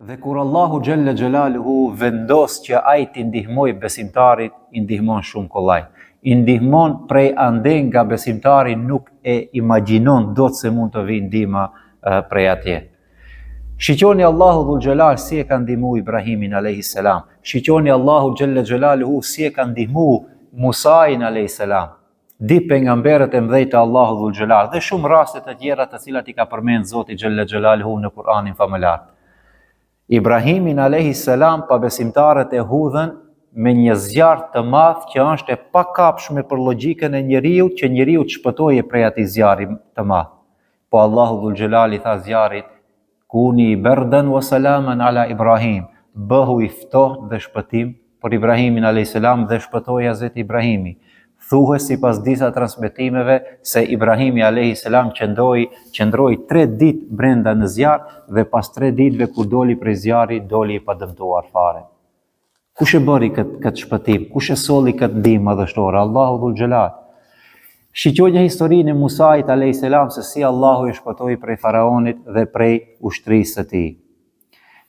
Dhe kur Allahu Gjelle Gjelaluhu vendos që ai t'i ndihmoj besimtarit, i ndihmon shumë kollaj. I ndihmon prej ande nga besimtari nuk e imagjinon dot se mund të vinë ndihma prej atje. Shiqoni Allahu Dhul Gjelal si e ka ndihmu Ibrahimin a.s. Shiqoni Allahu Gjelle Gjelaluhu si e ka ndihmu Musain a.s. Di pejgamberët e mëdhej të Allahu Dhul Gjelal dhe shumë raste të tjera të cilat i ka përmend Zoti Gjelle Gjelaluhu në Kur'anin famëlar. Ibrahimin a.s. pa besimtarët e hudhen me një zjarr të madh që është e pakapshme për logjikën e njeriut që njeriu të shpëtojë prej atij zjarri të madh. Po Allahu Dhul Gjelal i tha zjarrit: "Kuni berdan wa salaman ala Ibrahim", bëhu i ftohtë dhe shpëtim për Ibrahimin a.s. dhe shpëtoi Hazreti Ibrahimi. Thuhet sipas disa transmetimeve se Ibrahimi a.s. qëndroi 3 ditë brenda në zjarr dhe pas 3 ditëve kur doli prej zjarrit, doli i padëmtuar fare. Kush e bëri këtë shpëtim? Kush e solli këtë ndihmë madhështore? Allahu Dhul Gjelal. Shiqonja historinë e Musait a.s. se si Allahu i shpëtoi prej faraonit dhe prej ushtrisë së tij.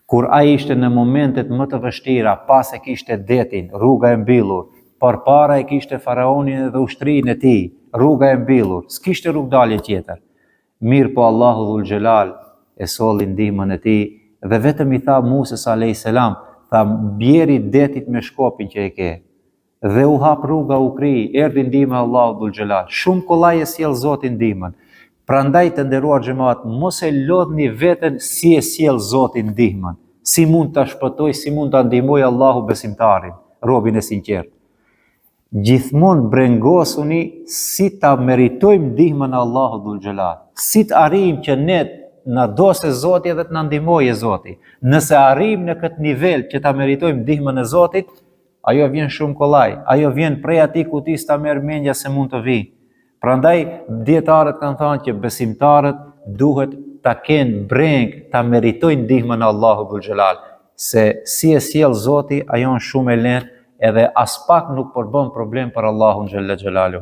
Kur ai ishte në momentet më të vështira, pas e kishte detin, rruga e mbyllur, përpara e kishte faraonin dhe ushtrinë e tij, rruga e mbyllur, s'kishte rrugdalje tjetër. Mirë po Allahu Dhul Gjelal e solli ndihmën e tij dhe vetëm i tha Musës a.s. tha: "Bjeri detit me shkopin që e ke." Dhe u hap rruga, u kri, erdhi ndihma e Allahu Dhul Gjelal. Shumë kollaj e sjell Zoti ndihmën. Prandaj të nderuar xhamat, mos e lodhni veten si e sjell Zoti ndihmën. Si mund ta shpëtoj, si mund ta ndihmoj Allahu besimtarin, robin e sinqert. Gjithmonë brengosuni si ta meritojmë ndihmën e Allahut Dhul Gjelal. Si të arrijmë që ne na dose Zoti edhe të na ndihmojë Zoti. Nëse arrijmë në këtë nivel që ta meritojmë ndihmën e Zotit, ajo vjen shumë kollaj. Ajo vjen prej atij kutis ta merr mendja se mund të vijë. Prandaj dietarët kanë thënë që besimtarët duhet ta kenë breng, ta meritojnë ndihmën e Allahut Dhul Gjelal, se si e sjell Zoti, ajo është shumë e lehtë edhe as pak nuk përbën problem për Allahun Gjelle Gjelaluhu.